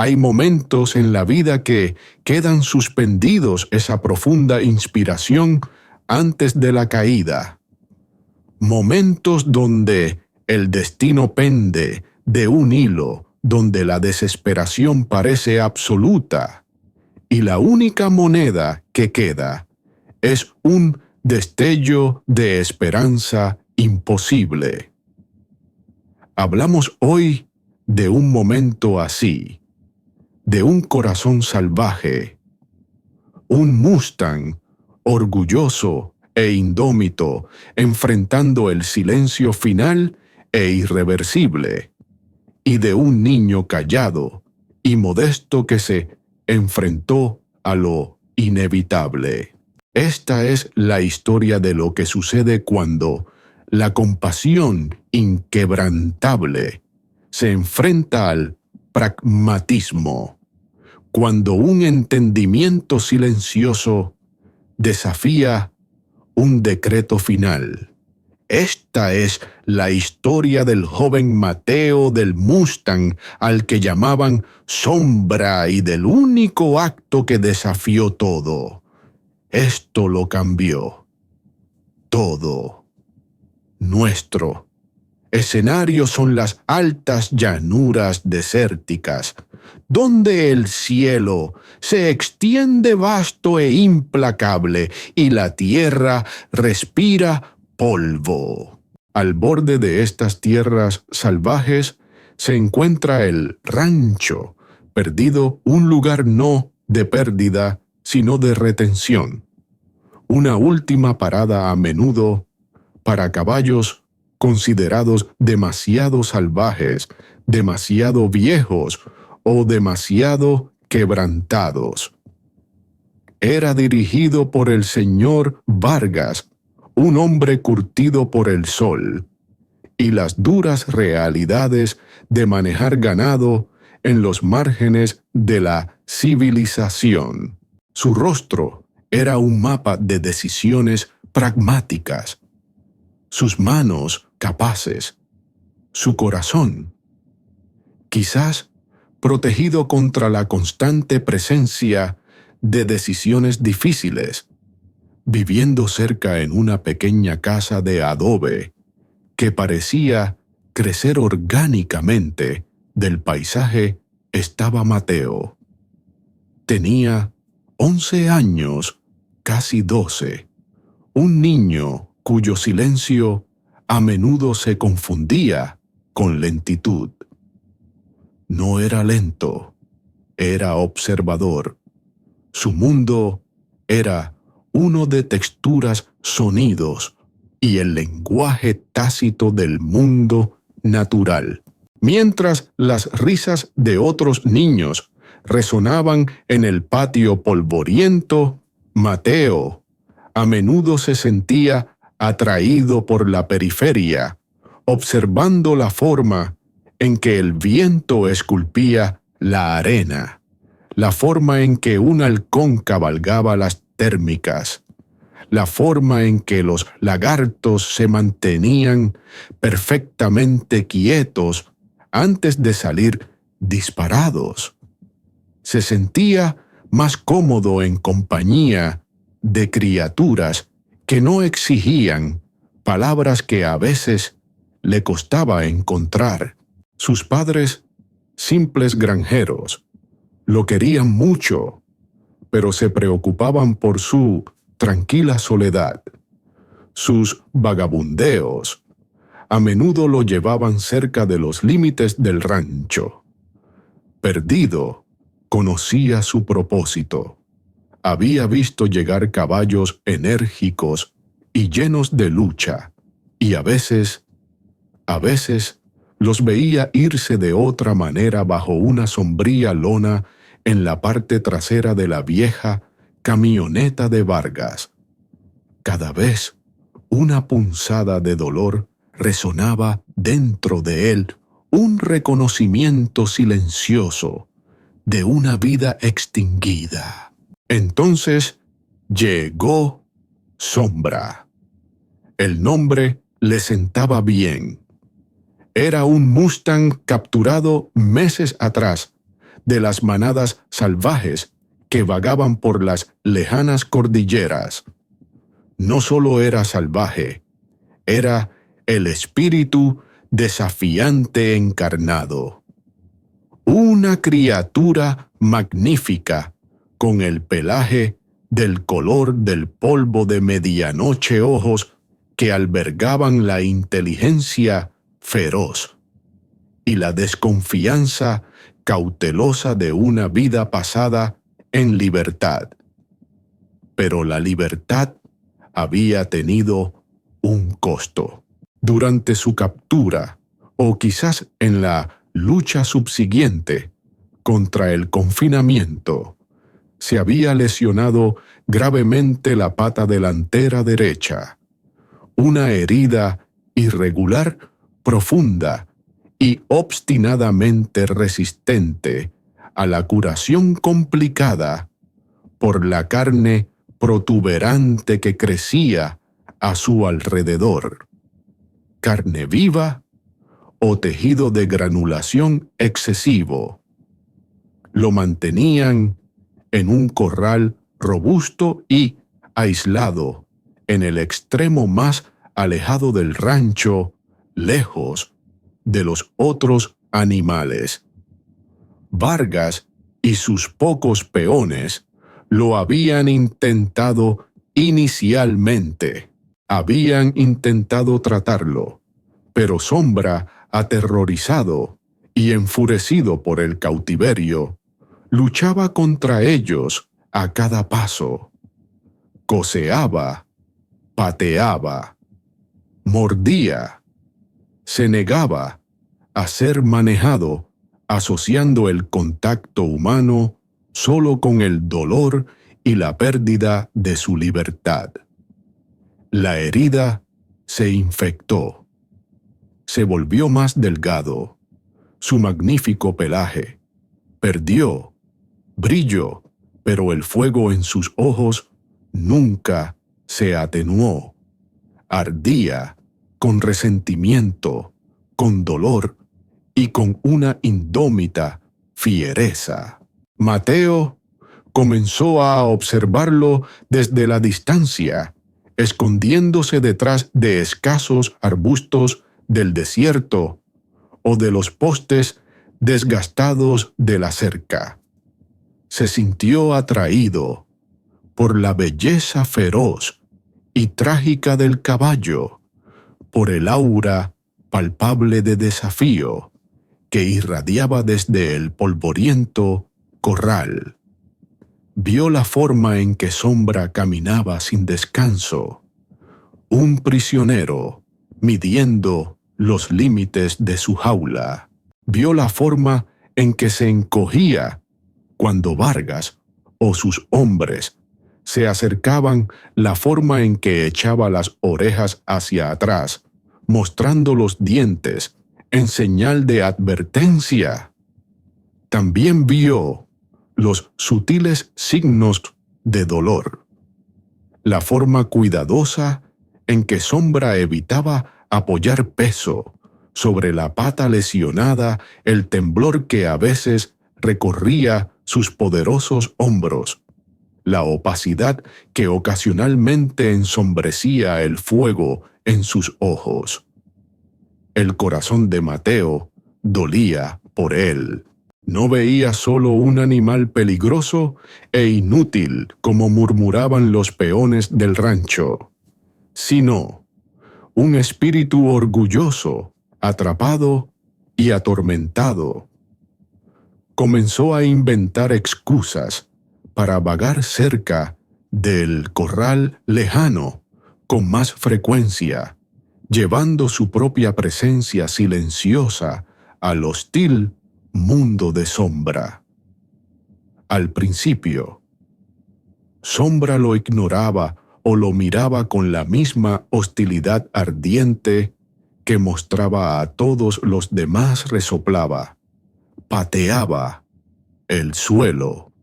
Hay momentos en la vida que quedan suspendidos esa profunda inspiración antes de la caída. Momentos donde el destino pende de un hilo, donde la desesperación parece absoluta y la única moneda que queda es un destello de esperanza imposible. Hablamos hoy de un momento así, de un corazón salvaje, un Mustang orgulloso e indómito, enfrentando el silencio final e irreversible, y de un niño callado y modesto que se enfrentó a lo inevitable. Esta es la historia de lo que sucede cuando la compasión inquebrantable se enfrenta al pragmatismo, cuando un entendimiento silencioso desafía un decreto final. Esta es la historia del joven Mateo del Mustang, al que llamaban Sombra, y del único acto que desafió todo. Esto lo cambió. Todo. Nuestro escenario son las altas llanuras desérticas, donde el cielo se extiende vasto e implacable y la tierra respira polvo. Al borde de estas tierras salvajes se encuentra el rancho, perdido, un lugar no de pérdida, sino de retención. Una última parada a menudo para caballos considerados demasiado salvajes, demasiado viejos o demasiado quebrantados. Era dirigido por el señor Vargas, un hombre curtido por el sol y las duras realidades de manejar ganado en los márgenes de la civilización. Su rostro era un mapa de decisiones pragmáticas, sus manos capaces, su corazón, quizás protegido contra la constante presencia de decisiones difíciles, viviendo cerca en una pequeña casa de adobe que parecía crecer orgánicamente del paisaje, estaba Mateo. Tenía 11 años, casi 12, un niño cuyo silencio a menudo se confundía con lentitud. No era lento, era observador. Su mundo era uno de texturas, sonidos y el lenguaje tácito del mundo natural. Mientras las risas de otros niños resonaban en el patio polvoriento, Mateo a menudo se sentía atraído por la periferia, observando la forma en que el viento esculpía la arena, la forma en que un halcón cabalgaba las térmicas, la forma en que los lagartos se mantenían perfectamente quietos antes de salir disparados. Se sentía más cómodo en compañía de criaturas que no exigían palabras que a veces le costaba encontrar. Sus padres, simples granjeros, lo querían mucho, pero se preocupaban por su tranquila soledad. Sus vagabundeos a menudo lo llevaban cerca de los límites del rancho. Perdido, conocía su propósito. Había visto llegar caballos enérgicos y llenos de lucha, y a veces los veía irse de otra manera bajo una sombría lona en la parte trasera de la vieja camioneta de Vargas. Cada vez una punzada de dolor resonaba dentro de él, un reconocimiento silencioso de una vida extinguida. Entonces llegó Sombra. El nombre le sentaba bien. Era un Mustang capturado meses atrás, de las manadas salvajes que vagaban por las lejanas cordilleras. No solo era salvaje, era el espíritu desafiante encarnado. Una criatura magnífica, con el pelaje del color del polvo de medianoche, ojos que albergaban la inteligencia feroz y la desconfianza cautelosa de una vida pasada en libertad. Pero la libertad había tenido un costo. Durante su captura, o quizás en la lucha subsiguiente contra el confinamiento, se había lesionado gravemente la pata delantera derecha, una herida irregular, profunda y obstinadamente resistente a la curación complicada por la carne protuberante que crecía a su alrededor. Carne viva o tejido de granulación excesivo. Lo mantenían en un corral robusto y aislado, en el extremo más alejado del rancho, lejos de los otros animales. Vargas y sus pocos peones lo habían intentado inicialmente. Habían intentado tratarlo, pero Sombra, aterrorizado y enfurecido por el cautiverio, luchaba contra ellos a cada paso. Coceaba, pateaba, mordía, se negaba a ser manejado, asociando el contacto humano solo con el dolor y la pérdida de su libertad. La herida se infectó. Se volvió más delgado. Su magnífico pelaje perdió brillo, pero el fuego en sus ojos nunca se atenuó. Ardía con resentimiento, con dolor y con una indómita fiereza. Mateo comenzó a observarlo desde la distancia, escondiéndose detrás de escasos arbustos del desierto o de los postes desgastados de la cerca. Se sintió atraído por la belleza feroz y trágica del caballo, por el aura palpable de desafío que irradiaba desde el polvoriento corral. Vio la forma en que Sombra caminaba sin descanso, un prisionero midiendo los límites de su jaula. Vio la forma en que se encogía cuando Vargas o sus hombres se acercaban, la forma en que echaba las orejas hacia atrás, mostrando los dientes en señal de advertencia. También vio los sutiles signos de dolor, la forma cuidadosa en que Sombra evitaba apoyar peso sobre la pata lesionada, el temblor que a veces recorría sus poderosos hombros, la opacidad que ocasionalmente ensombrecía el fuego en sus ojos. El corazón de Mateo dolía por él. No veía solo un animal peligroso e inútil, como murmuraban los peones del rancho, sino un espíritu orgulloso, atrapado y atormentado. Comenzó a inventar excusas para vagar cerca del corral lejano con más frecuencia, llevando su propia presencia silenciosa al hostil mundo de Sombra. Al principio, Sombra lo ignoraba o lo miraba con la misma hostilidad ardiente que mostraba a todos los demás. Resoplaba, pateaba el suelo,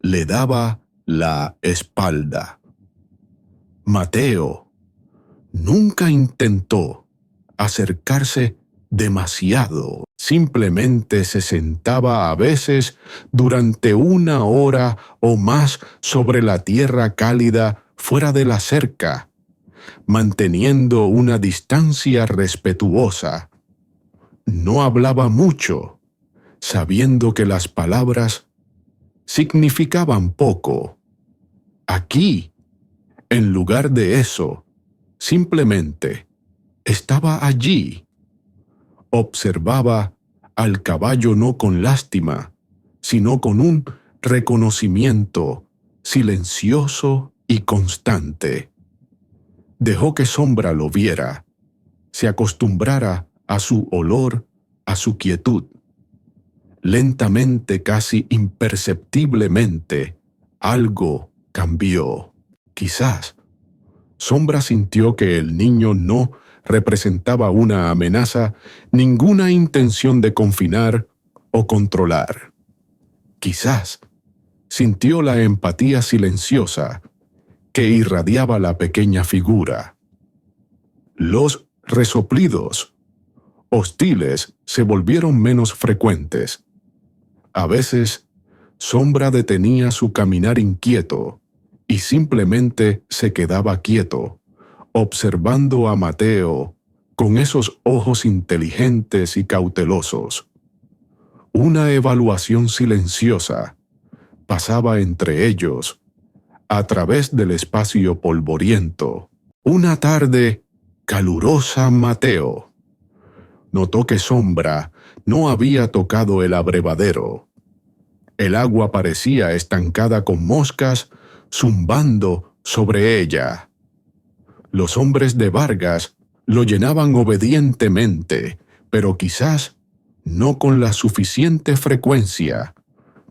le daba la espalda. Mateo nunca intentó acercarse demasiado. Simplemente se sentaba a veces durante 1 hora o más sobre la tierra cálida fuera de la cerca, manteniendo una distancia respetuosa. No hablaba mucho, sabiendo que las palabras significaban poco. Aquí, en lugar de eso, simplemente estaba allí. Observaba al caballo no con lástima, sino con un reconocimiento silencioso y constante. Dejó que Sombra lo viera, se acostumbrara a su olor, a su quietud. Lentamente, casi imperceptiblemente, algo cambió. Quizás Sombra sintió que el niño no representaba una amenaza, ninguna intención de confinar o controlar. Quizás sintió la empatía silenciosa que irradiaba la pequeña figura. Los resoplidos hostiles se volvieron menos frecuentes. A veces, Sombra detenía su caminar inquieto y simplemente se quedaba quieto, observando a Mateo con esos ojos inteligentes y cautelosos. Una evaluación silenciosa pasaba entre ellos, a través del espacio polvoriento. Una tarde calurosa, Mateo notó que Sombra no había tocado el abrevadero. El agua parecía estancada con moscas zumbando sobre ella. Los hombres de Vargas lo llenaban obedientemente, pero quizás no con la suficiente frecuencia,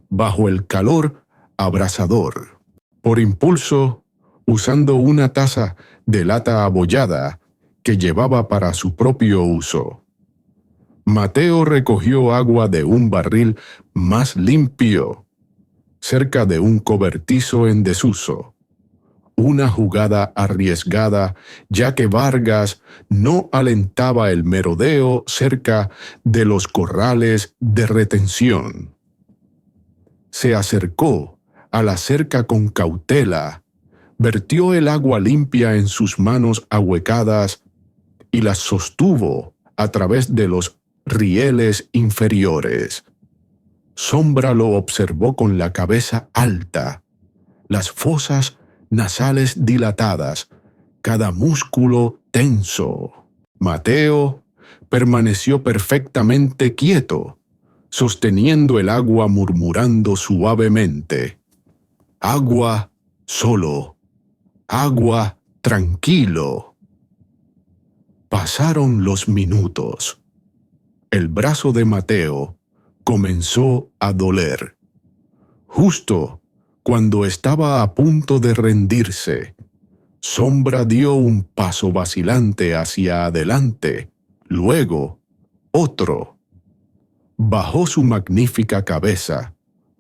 bajo el calor abrasador. Por impulso, usando una taza de lata abollada que llevaba para su propio uso, Mateo recogió agua de un barril más limpio, cerca de un cobertizo en desuso. Una jugada arriesgada, ya que Vargas no alentaba el merodeo cerca de los corrales de retención. Se acercó a la cerca con cautela, vertió el agua limpia en sus manos ahuecadas y las sostuvo a través de los rieles inferiores. Sombra lo observó con la cabeza alta, las fosas nasales dilatadas, cada músculo tenso. Mateo permaneció perfectamente quieto, sosteniendo el agua, murmurando suavemente: agua solo, agua tranquilo. Pasaron los minutos. El brazo de Mateo comenzó a doler. Justo cuando estaba a punto de rendirse, Sombra dio un paso vacilante hacia adelante, luego otro. Bajó su magnífica cabeza,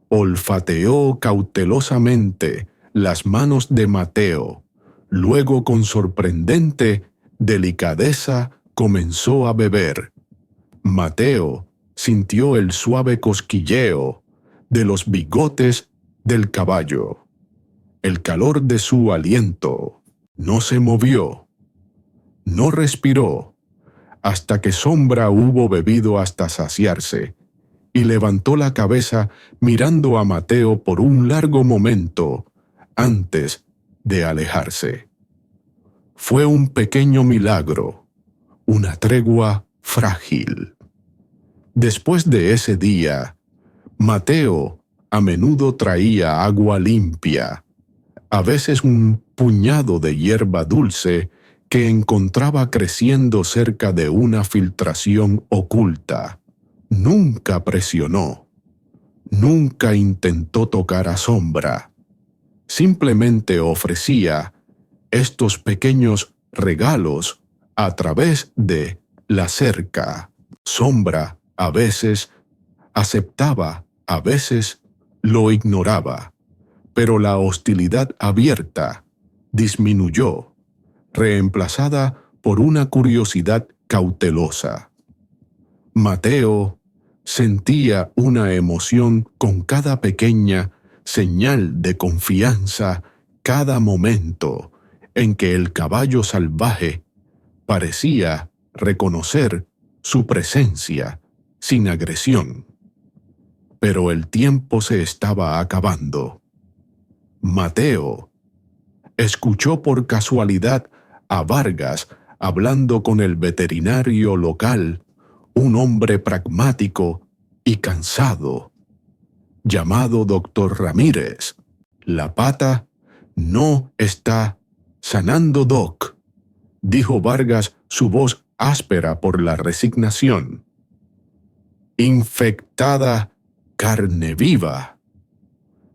olfateó cautelosamente las manos de Mateo, luego con sorprendente delicadeza comenzó a beber. Mateo sintió el suave cosquilleo de los bigotes del caballo, el calor de su aliento. No se movió, no respiró, hasta que Sombra hubo bebido hasta saciarse, y levantó la cabeza mirando a Mateo por un largo momento antes de alejarse. Fue un pequeño milagro, una tregua frágil. Después de ese día, Mateo a menudo traía agua limpia, a veces un puñado de hierba dulce que encontraba creciendo cerca de una filtración oculta. Nunca presionó, nunca intentó tocar a Sombra. Simplemente ofrecía estos pequeños regalos a través de la cerca. Sombra a veces aceptaba, a veces lo ignoraba, pero la hostilidad abierta disminuyó, reemplazada por una curiosidad cautelosa. Mateo Sentía una emoción con cada pequeña señal de confianza, cada momento en que el caballo salvaje parecía reconocer su presencia sin agresión. Pero el tiempo se estaba acabando. Mateo escuchó por casualidad a Vargas hablando con el veterinario local, un hombre pragmático y cansado, llamado Dr. Ramírez. La pata no está sanando, Doc, dijo Vargas, su voz áspera por la resignación. Infectada, carne viva.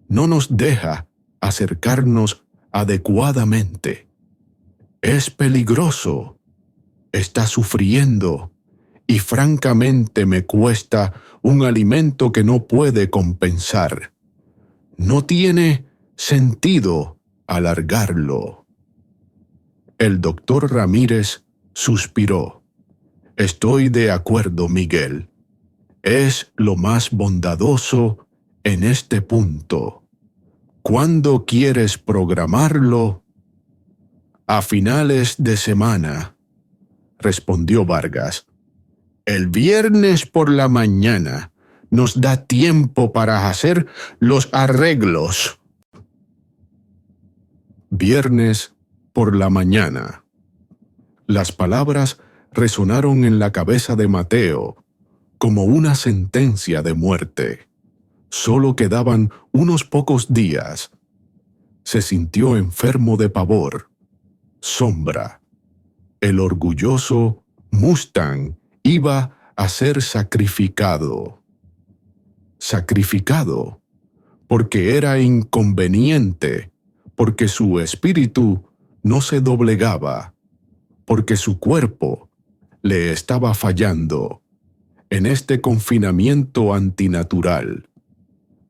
No nos deja acercarnos adecuadamente. Es peligroso. Está sufriendo y francamente me cuesta un alimento que no puede compensar. No tiene sentido alargarlo. El doctor Ramírez suspiró. Estoy de acuerdo, Miguel. Es lo más bondadoso en este punto. ¿Cuándo quieres programarlo? A finales de semana, respondió Vargas. El viernes por la mañana nos da tiempo para hacer los arreglos. Viernes por la mañana. Las palabras resonaron en la cabeza de Mateo como una sentencia de muerte. Solo quedaban unos pocos días. Se sintió enfermo de pavor. Sombra. El orgulloso Mustang iba a ser sacrificado. Sacrificado porque era inconveniente, porque su espíritu no se doblegaba, porque su cuerpo le estaba fallando. En este confinamiento antinatural,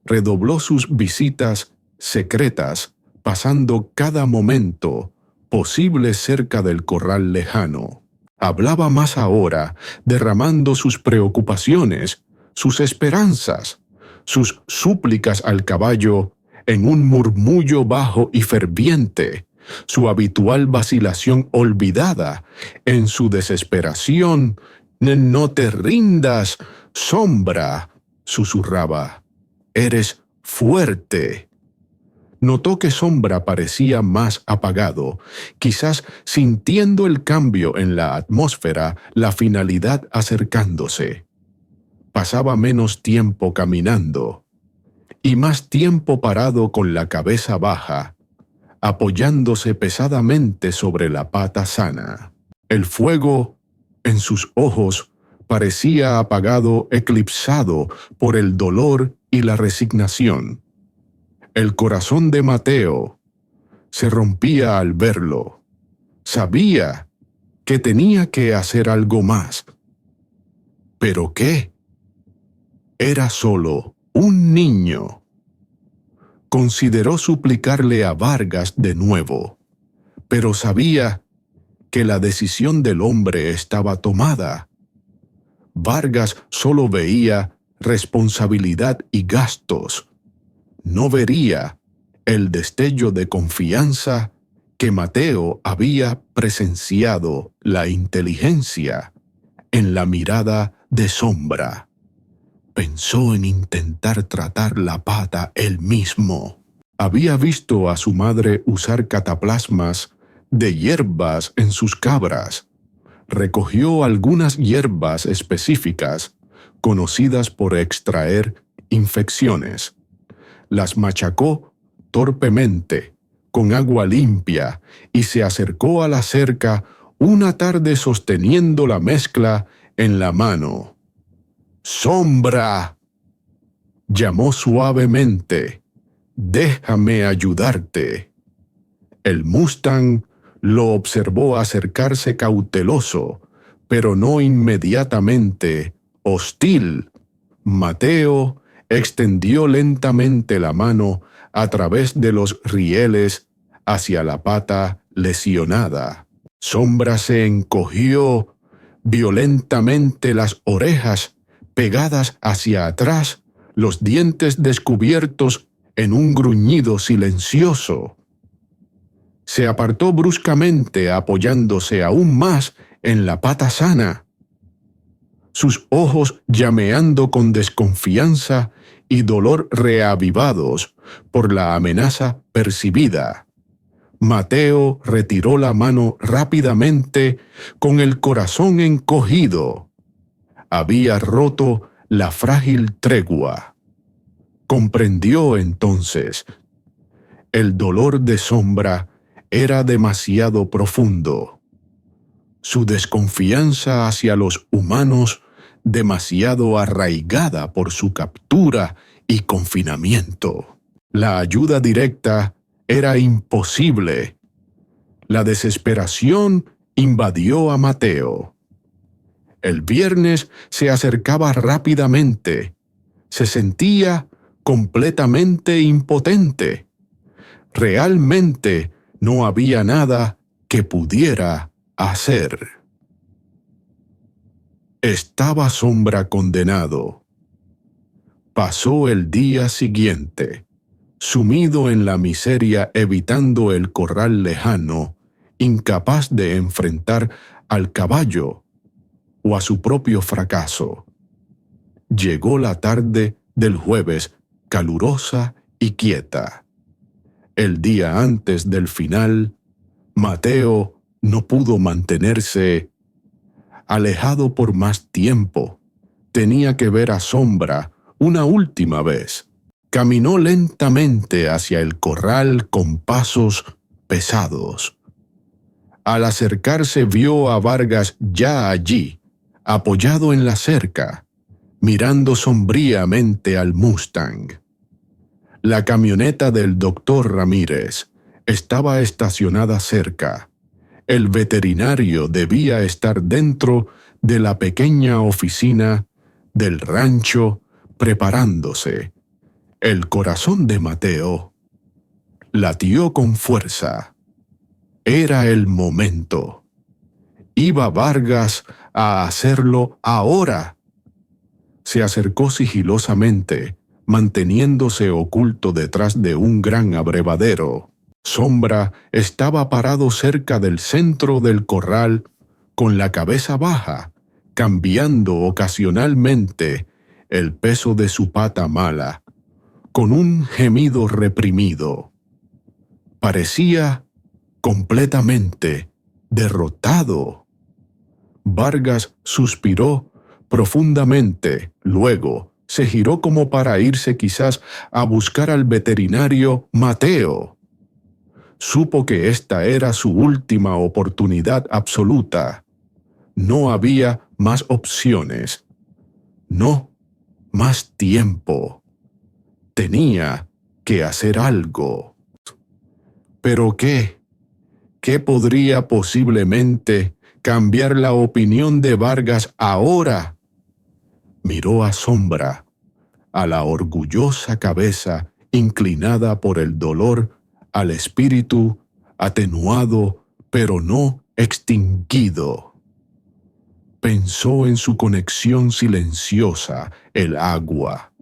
redobló sus visitas secretas, pasando cada momento posible cerca del corral lejano. Hablaba más ahora, derramando sus preocupaciones, sus esperanzas, sus súplicas al caballo en un murmullo bajo y ferviente, su habitual vacilación olvidada en su desesperación. «No te rindas, Sombra», susurraba. «Eres fuerte». Notó que Sombra parecía más apagado, quizás sintiendo el cambio en la atmósfera, la finalidad acercándose. Pasaba menos tiempo caminando y más tiempo parado con la cabeza baja, apoyándose pesadamente sobre la pata sana. El fuego en sus ojos parecía apagado, eclipsado por el dolor y la resignación. El corazón de Mateo se rompía al verlo. Sabía que tenía que hacer algo más. ¿Pero qué? Era solo un niño. Consideró suplicarle a Vargas de nuevo, pero sabía que la decisión del hombre estaba tomada. Vargas solo veía responsabilidad y gastos. No vería el destello de confianza que Mateo había presenciado, la inteligencia en la mirada de Sombra. Pensó en intentar tratar la pata él mismo. Había visto a su madre usar cataplasmas de hierbas en sus cabras. Recogió algunas hierbas específicas conocidas por extraer infecciones. Las machacó torpemente con agua limpia y se acercó a la cerca una tarde sosteniendo la mezcla en la mano. «Sombra», llamó suavemente, «déjame ayudarte». El Mustang lo observó acercarse cauteloso, pero no inmediatamente hostil. Mateo extendió lentamente la mano a través de los rieles hacia la pata lesionada. Sombra se encogió violentamente las orejas, pegadas hacia atrás, los dientes descubiertos en un gruñido silencioso. Se apartó bruscamente, apoyándose aún más en la pata sana, sus ojos llameando con desconfianza y dolor reavivados por la amenaza percibida. Mateo retiró la mano rápidamente con el corazón encogido. Había roto la frágil tregua. Comprendió entonces. El dolor de Sombra era demasiado profundo. Su desconfianza hacia los humanos demasiado arraigada por su captura y confinamiento. La ayuda directa era imposible. La desesperación invadió a Mateo. El viernes se acercaba rápidamente. Se sentía completamente impotente. Realmente no había nada que pudiera hacer. Estaba Sombra condenado. Pasó el día siguiente, sumido en la miseria, evitando el corral lejano, incapaz de enfrentar al caballo o a su propio fracaso. Llegó la tarde del jueves, calurosa y quieta. El día antes del final, Mateo no pudo mantenerse alejado por más tiempo. Tenía que ver a Sombra una última vez. Caminó lentamente hacia el corral con pasos pesados. Al acercarse vio a Vargas ya allí, apoyado en la cerca, mirando sombríamente al Mustang. La camioneta del doctor Ramírez estaba estacionada cerca. El veterinario debía estar dentro de la pequeña oficina del rancho preparándose. El corazón de Mateo latió con fuerza. Era el momento. Iba Vargas a hacerlo ahora. Se acercó sigilosamente, manteniéndose oculto detrás de un gran abrevadero. Sombra estaba parado cerca del centro del corral, con la cabeza baja, cambiando ocasionalmente el peso de su pata mala, con un gemido reprimido. Parecía completamente derrotado. Vargas suspiró profundamente, luego se giró como para irse quizás a buscar al veterinario Mateo. Supo que esta era su última oportunidad absoluta. No había más opciones. No más tiempo. Tenía que hacer algo. ¿Pero qué? ¿Qué podría posiblemente cambiar la opinión de Vargas ahora? Miró a Sombra, a la orgullosa cabeza inclinada por el dolor, al espíritu atenuado pero no extinguido. Pensó en su conexión silenciosa, el agua,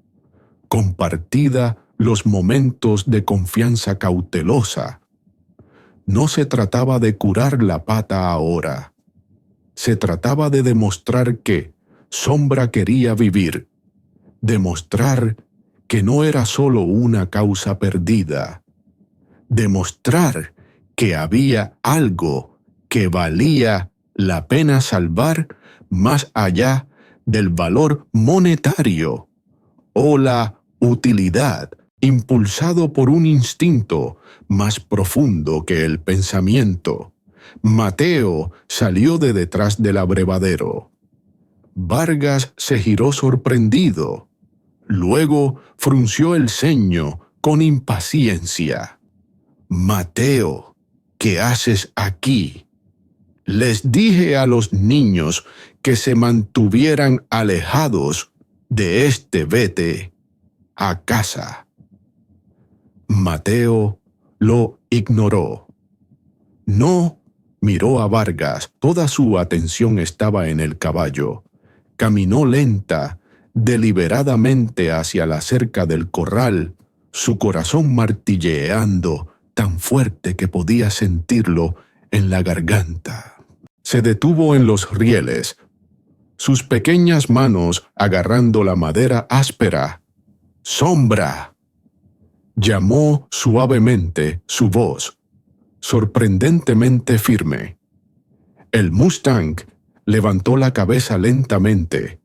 compartida, los momentos de confianza cautelosa. No se trataba de curar la pata ahora. Se trataba de demostrar que Sombra quería vivir, demostrar que no era solo una causa perdida, demostrar que había algo que valía la pena salvar más allá del valor monetario o la utilidad, impulsado por un instinto más profundo que el pensamiento. Mateo salió de detrás del abrevadero. Vargas se giró sorprendido. Luego frunció el ceño con impaciencia. «Mateo, ¿qué haces aquí? Les dije a los niños que se mantuvieran alejados de este. Vete a casa». Mateo lo ignoró. No miró a Vargas. Toda su atención estaba en el caballo. Caminó lenta, deliberadamente hacia la cerca del corral, su corazón martilleando tan fuerte que podía sentirlo en la garganta. Se detuvo en los rieles, sus pequeñas manos agarrando la madera áspera. ¡Sombra! Llamó suavemente su voz, sorprendentemente firme. El Mustang levantó la cabeza lentamente,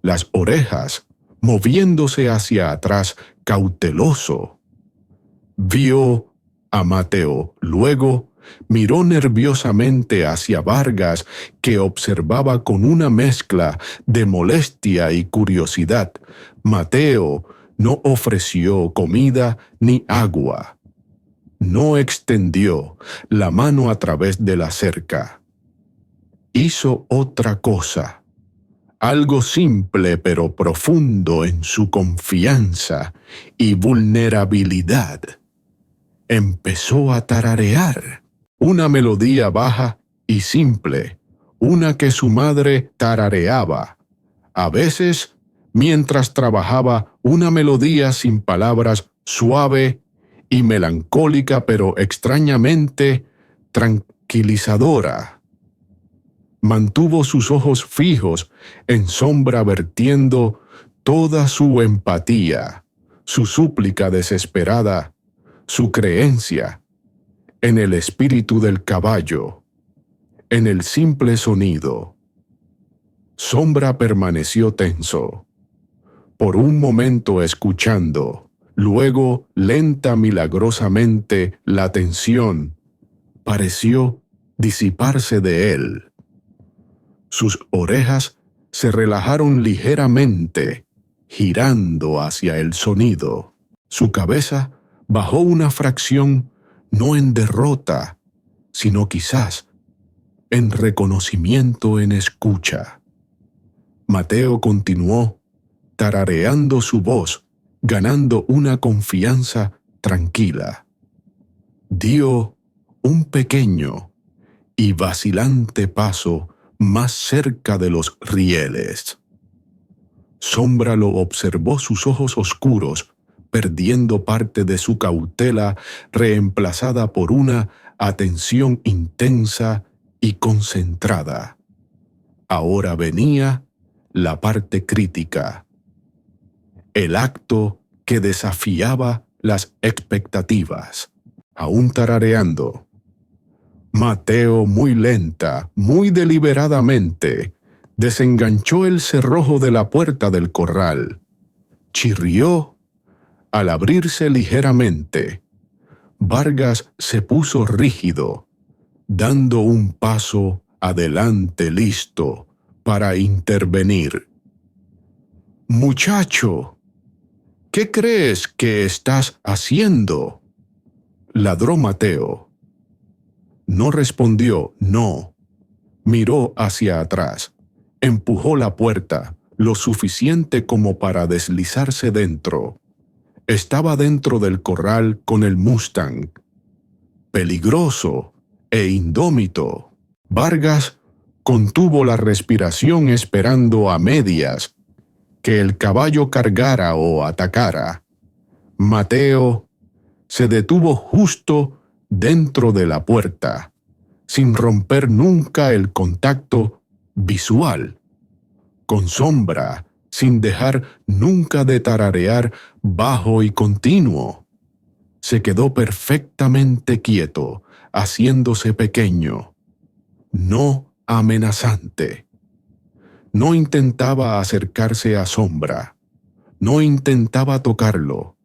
las orejas moviéndose hacia atrás cauteloso. Vio a Mateo, luego miró nerviosamente hacia Vargas, que observaba con una mezcla de molestia y curiosidad. Mateo no ofreció comida ni agua. No extendió la mano a través de la cerca. Hizo otra cosa, algo simple pero profundo en su confianza y vulnerabilidad. Empezó a tararear una melodía baja y simple, una que su madre tarareaba. A veces, mientras trabajaba, una melodía sin palabras, suave y melancólica, pero extrañamente tranquilizadora. Mantuvo sus ojos fijos en Sombra, vertiendo toda su empatía, su súplica desesperada, su creencia en el espíritu del caballo, en el simple sonido. Sombra permaneció tenso, por un momento escuchando, luego lenta milagrosamente la tensión pareció disiparse de él. Sus orejas se relajaron ligeramente, girando hacia el sonido. Su cabeza bajó una fracción, no en derrota, sino quizás en reconocimiento, en escucha. Mateo continuó, tarareando su voz, ganando una confianza tranquila. Dio un pequeño y vacilante paso más cerca de los rieles. Sombra lo observó, sus ojos oscuros, perdiendo parte de su cautela, reemplazada por una atención intensa y concentrada. Ahora venía la parte crítica, el acto que desafiaba las expectativas. Aún tarareando, Mateo, muy lenta, muy deliberadamente, desenganchó el cerrojo de la puerta del corral. Chirrió al abrirse ligeramente. Vargas se puso rígido, dando un paso adelante, listo para intervenir. «Muchacho, ¿qué crees que estás haciendo?», ladró Mateo. No respondió, no. Miró hacia atrás. Empujó la puerta, lo suficiente como para deslizarse dentro. Estaba dentro del corral con el Mustang, peligroso e indómito. Vargas contuvo la respiración esperando a medias que el caballo cargara o atacara. Mateo se detuvo justo dentro de la puerta, sin romper nunca el contacto visual con Sombra, sin dejar nunca de tararear bajo y continuo. Se quedó perfectamente quieto, haciéndose pequeño, no amenazante. No intentaba acercarse a Sombra, no intentaba tocarlo.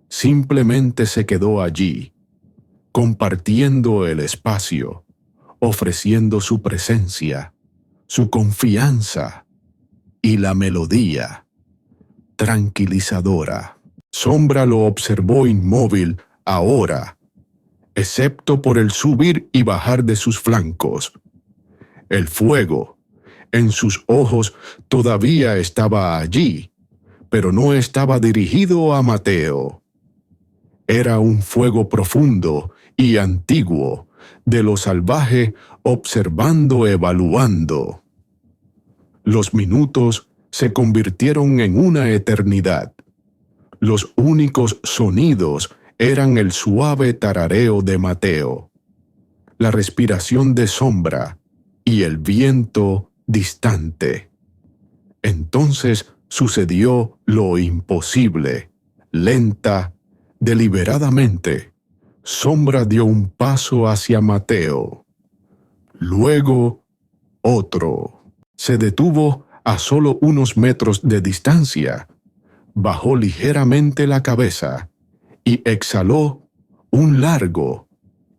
Simplemente se quedó allí, compartiendo el espacio, ofreciendo su presencia, su confianza y la melodía tranquilizadora. Sombra lo observó inmóvil ahora, excepto por el subir y bajar de sus flancos. El fuego en sus ojos todavía estaba allí, pero no estaba dirigido a Mateo. Era un fuego profundo y antiguo, de lo salvaje, observando, evaluando. Los minutos se convirtieron en una eternidad. Los únicos sonidos eran el suave tarareo de Mateo, la respiración de Sombra y el viento distante. Entonces sucedió lo imposible. Lenta, deliberadamente, Sombra dio un paso hacia Mateo. Luego, otro. Se detuvo a solo unos metros de distancia. Bajó ligeramente la cabeza y exhaló un largo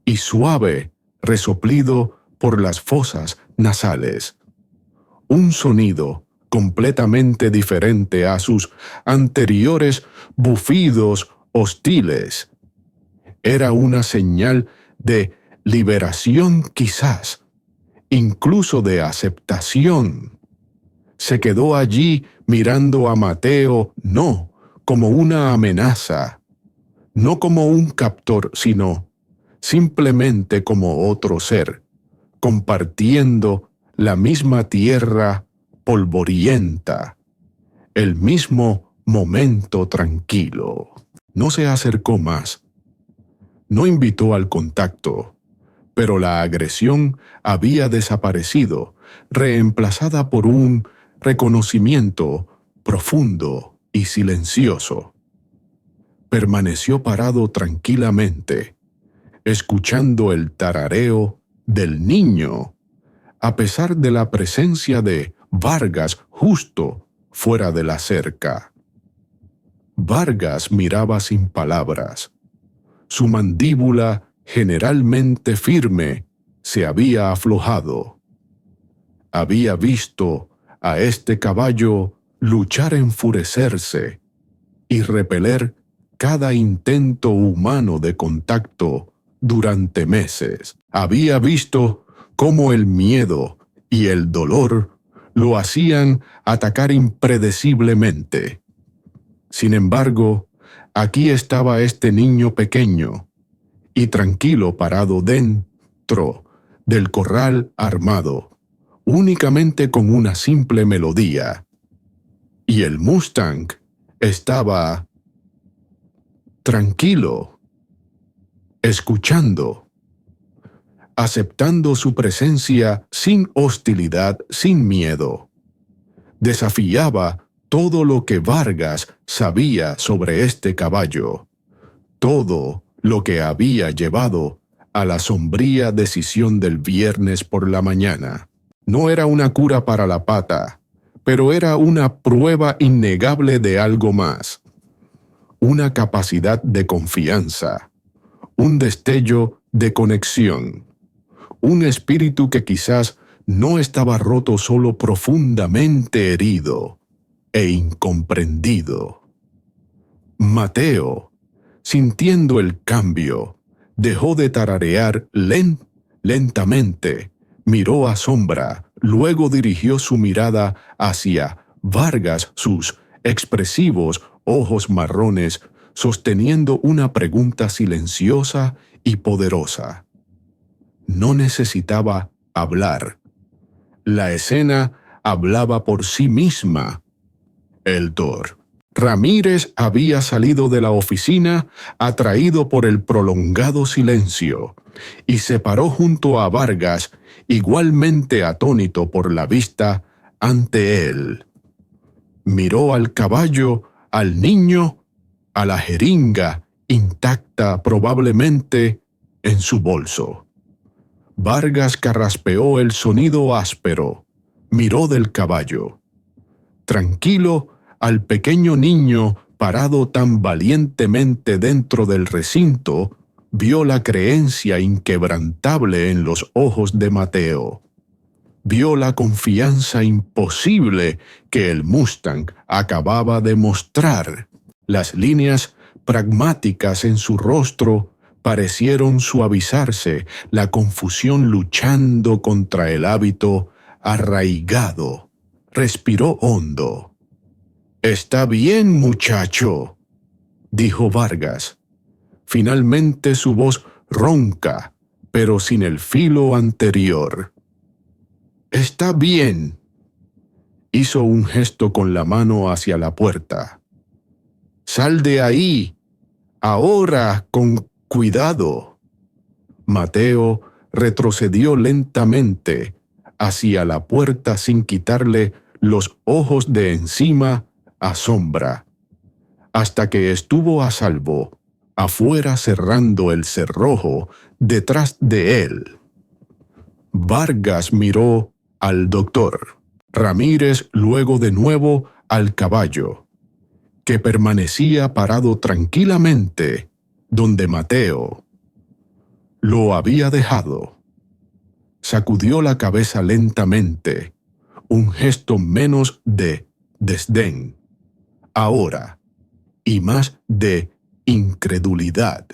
y suave resoplido por las fosas nasales. Un sonido completamente diferente a sus anteriores bufidos hostiles. Era una señal de liberación quizás, incluso de aceptación. Se quedó allí mirando a Mateo, no como una amenaza, no como un captor, sino simplemente como otro ser, compartiendo la misma tierra polvorienta, el mismo momento tranquilo. No se acercó más, no invitó al contacto, pero la agresión había desaparecido, reemplazada por un reconocimiento profundo y silencioso. Permaneció parado tranquilamente, escuchando el tarareo del niño, a pesar de la presencia de Vargas justo fuera de la cerca. Vargas miraba sin palabras. Su mandíbula, generalmente firme, se había aflojado. Había visto a este caballo luchar, enfurecerse y repeler cada intento humano de contacto durante meses. Había visto cómo el miedo y el dolor lo hacían atacar impredeciblemente. Sin embargo, aquí estaba este niño pequeño y tranquilo parado dentro del corral armado, únicamente con una simple melodía. Y el Mustang estaba tranquilo, escuchando, aceptando su presencia sin hostilidad, sin miedo. Desafiaba todo lo que Vargas sabía sobre este caballo, todo lo que había llevado a la sombría decisión del viernes por la mañana. No era una cura para la pata, pero era una prueba innegable de algo más. Una capacidad de confianza, un destello de conexión, un espíritu que quizás no estaba roto, solo profundamente herido e incomprendido. Mateo, sintiendo el cambio, dejó de tararear lentamente, miró a Sombra, luego dirigió su mirada hacia Vargas, sus expresivos ojos marrones, sosteniendo una pregunta silenciosa y poderosa. No necesitaba hablar. La escena hablaba por sí misma. El Dor. Ramírez había salido de la oficina atraído por el prolongado silencio y se paró junto a Vargas, igualmente atónito por la vista ante él. Miró al caballo, al niño, a la jeringa intacta probablemente en su bolso. Vargas carraspeó el sonido áspero, miró del caballo. Tranquilo, al pequeño niño parado tan valientemente dentro del recinto, vio la creencia inquebrantable en los ojos de Mateo. Vio la confianza imposible que el Mustang acababa de mostrar. Las líneas pragmáticas en su rostro parecieron suavizarse, la confusión luchando contra el hábito arraigado. Respiró hondo. «Está bien, muchacho», dijo Vargas. Finalmente su voz ronca, pero sin el filo anterior. «Está bien». Hizo un gesto con la mano hacia la puerta. «¡Sal de ahí! ¡Ahora, con cuidado!». Mateo retrocedió lentamente hacia la puerta sin quitarle los ojos de encima a Sombra, hasta que estuvo a salvo, afuera cerrando el cerrojo detrás de él. Vargas miró al doctor. Ramírez luego de nuevo al caballo, que permanecía parado tranquilamente donde Mateo lo había dejado. Sacudió la cabeza lentamente, un gesto menos de desdén, ahora, y más de incredulidad.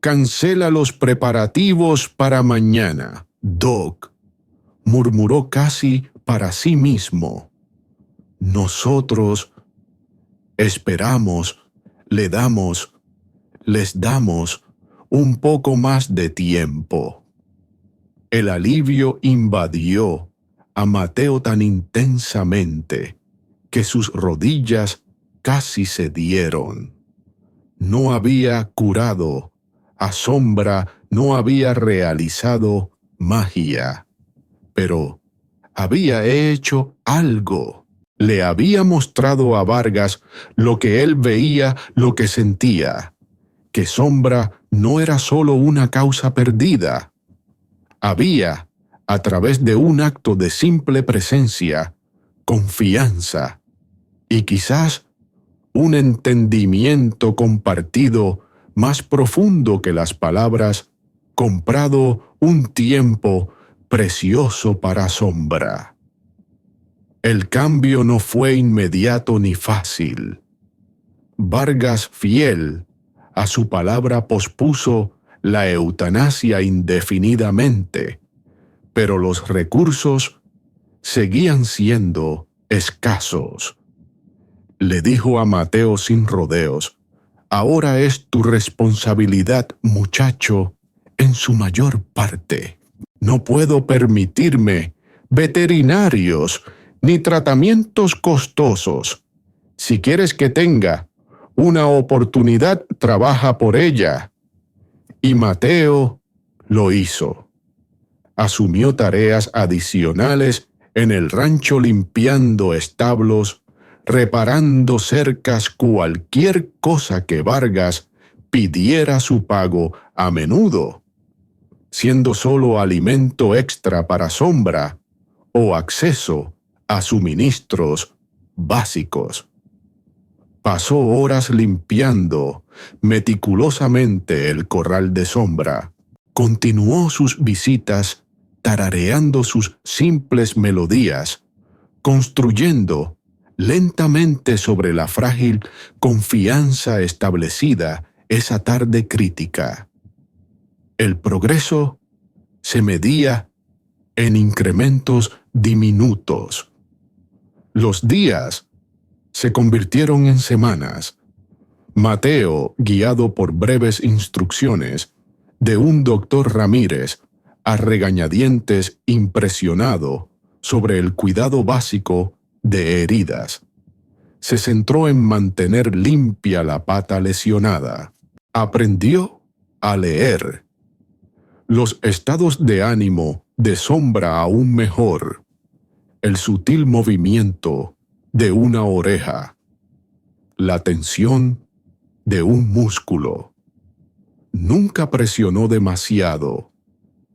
«Cancela los preparativos para mañana, Doc», murmuró casi para sí mismo. «Nosotros esperamos, les damos un poco más de tiempo». El alivio invadió a Mateo tan intensamente que sus rodillas casi cedieron. No había curado a Sombra, no había realizado magia, pero había hecho algo. Le había mostrado a Vargas lo que él veía, lo que sentía, que Sombra no era solo una causa perdida. Había, a través de un acto de simple presencia, confianza y quizás un entendimiento compartido más profundo que las palabras, comprado un tiempo precioso para Sombra. El cambio no fue inmediato ni fácil. Vargas, fiel a su palabra, pospuso la eutanasia indefinidamente, pero los recursos seguían siendo escasos. Le dijo a Mateo sin rodeos: «Ahora es tu responsabilidad, muchacho, en su mayor parte. No puedo permitirme veterinarios ni tratamientos costosos. Si quieres que tenga una oportunidad, trabaja por ella». Y Mateo lo hizo. Asumió tareas adicionales en el rancho, limpiando establos, reparando cercas, cualquier cosa que Vargas pidiera su pago, a menudo siendo solo alimento extra para Sombra o acceso a suministros básicos. Pasó horas limpiando meticulosamente el corral de Sombra. Continuó sus visitas tarareando sus simples melodías, construyendo lentamente sobre la frágil confianza establecida esa tarde crítica. El progreso se medía en incrementos diminutos. Los días se convirtieron en semanas. Mateo, guiado por breves instrucciones de un doctor Ramírez, a regañadientes impresionado sobre el cuidado básico de heridas, se centró en mantener limpia la pata lesionada. Aprendió a leer los estados de ánimo de Sombra aún mejor, el sutil movimiento de una oreja, la tensión de un músculo. Nunca presionó demasiado,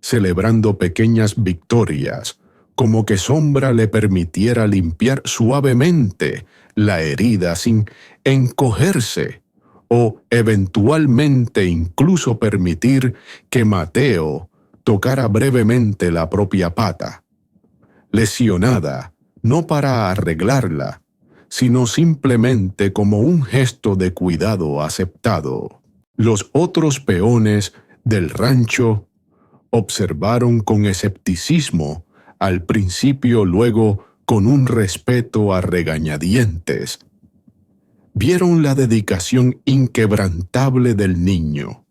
celebrando pequeñas victorias, como que Sombra le permitiera limpiar suavemente la herida sin encogerse, o eventualmente incluso permitir que Mateo tocara brevemente la propia pata, lesionada no para arreglarla, sino simplemente como un gesto de cuidado aceptado. Los otros peones del rancho observaron con escepticismo al principio, luego con un respeto a regañadientes. Vieron la dedicación inquebrantable del niño,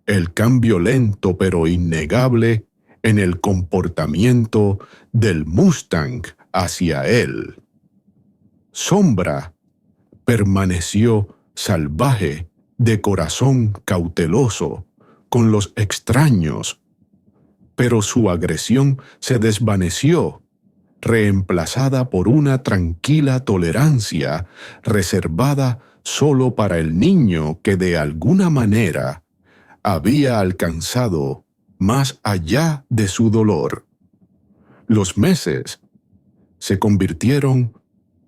el cambio lento pero innegable en el comportamiento del Mustang hacia él. Sombra permaneció salvaje, de corazón cauteloso, con los extraños, pero su agresión se desvaneció, reemplazada por una tranquila tolerancia reservada solo para el niño que de alguna manera había alcanzado más allá de su dolor. Los meses se convirtieron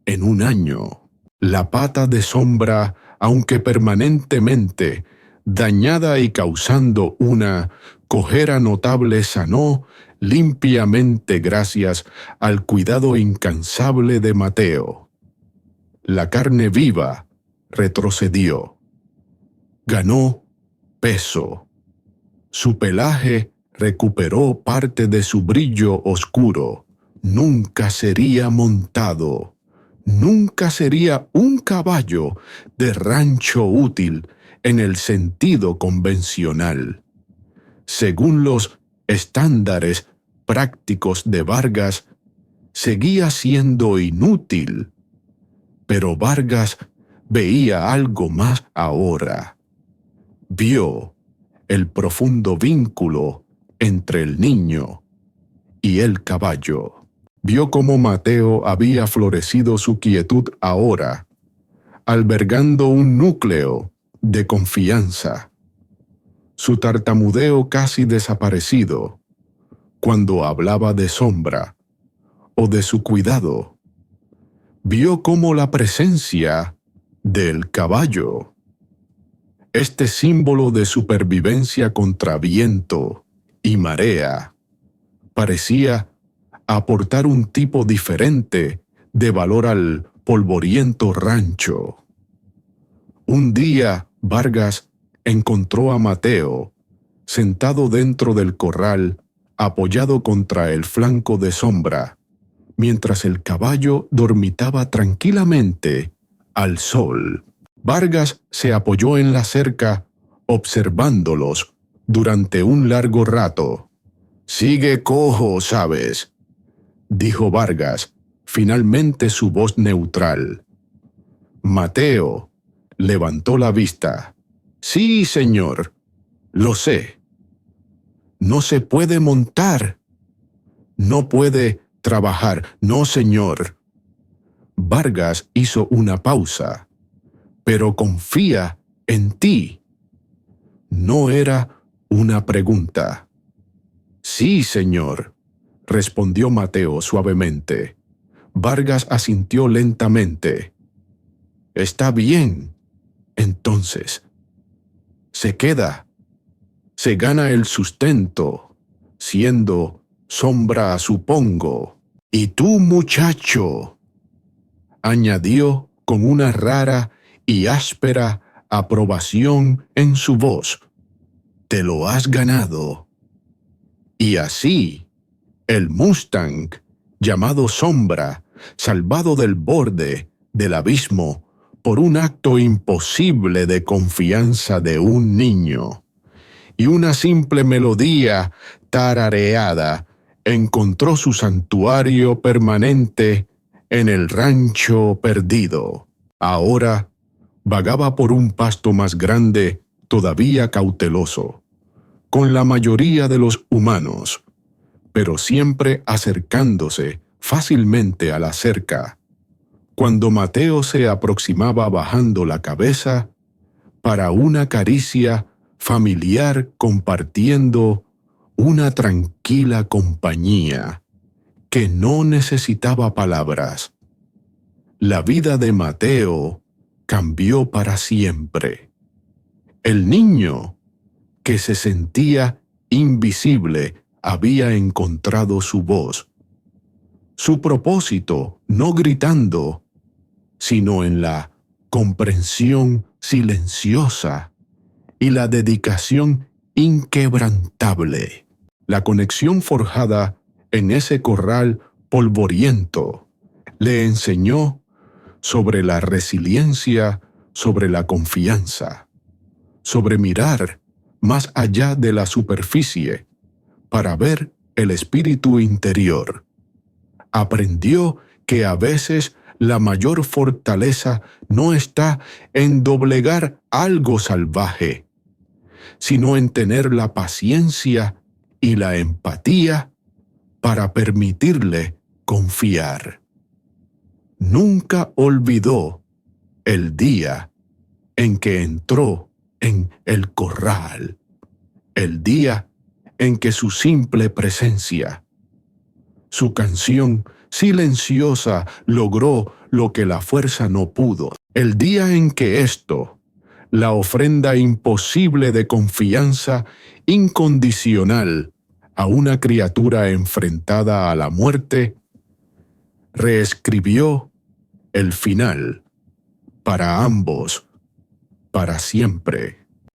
en un año. La pata de Sombra, aunque permanentemente dañada y causando una cojera notable, sanó limpiamente gracias al cuidado incansable de Mateo. La carne viva retrocedió. Ganó peso. Su pelaje recuperó parte de su brillo oscuro. Nunca sería montado. Nunca sería un caballo de rancho útil en el sentido convencional. Según los estándares prácticos de Vargas, seguía siendo inútil. Pero Vargas veía algo más ahora. Vio el profundo vínculo entre el niño y el caballo. Vio cómo Mateo había florecido su quietud ahora, albergando un núcleo de confianza. Su tartamudeo casi desaparecido cuando hablaba de Sombra o de su cuidado. Vio cómo la presencia del caballo, este símbolo de supervivencia contra viento y marea, parecía aportar un tipo diferente de valor al polvoriento rancho. Un día Vargas encontró a Mateo sentado dentro del corral, apoyado contra el flanco de Sombra, mientras el caballo dormitaba tranquilamente al sol. Vargas se apoyó en la cerca, observándolos durante un largo rato. «Sigue cojo, ¿sabes?», dijo Vargas, finalmente su voz neutral. Mateo levantó la vista. «Sí, señor, lo sé. No se puede montar. No puede trabajar. No, señor». Vargas hizo una pausa. «Pero confía en ti». No era una pregunta. «Sí, señor», respondió Mateo suavemente. Vargas asintió lentamente. «Está bien. Entonces, se queda. Se gana el sustento, siendo Sombra, supongo. Y tú, muchacho», añadió con una rara y áspera aprobación en su voz, «te lo has ganado». Y así, el Mustang, llamado Sombra, salvado del borde del abismo por un acto imposible de confianza de un niño, y una simple melodía tarareada, encontró su santuario permanente en el rancho perdido. Ahora vagaba por un pasto más grande, todavía cauteloso, con la mayoría de los humanos, pero siempre acercándose fácilmente a la cerca. Cuando Mateo se aproximaba bajando la cabeza para una caricia familiar, compartiendo una tranquila compañía que no necesitaba palabras. La vida de Mateo cambió para siempre. El niño, que se sentía invisible, había encontrado su voz. Su propósito, no gritando, sino en la comprensión silenciosa y la dedicación inquebrantable. La conexión forjada en ese corral polvoriento le enseñó sobre la resiliencia, sobre la confianza, sobre mirar más allá de la superficie para ver el espíritu interior. aprendió que a veces la mayor fortaleza no está en doblegar algo salvaje, sino en tener la paciencia y la empatía para permitirle confiar. Nunca olvidó el día en que entró en el corral, el día en que su simple presencia, su canción silenciosa logró lo que la fuerza no pudo, el día en que esto, la ofrenda imposible de confianza incondicional a una criatura enfrentada a la muerte, reescribió el final para ambos, para siempre.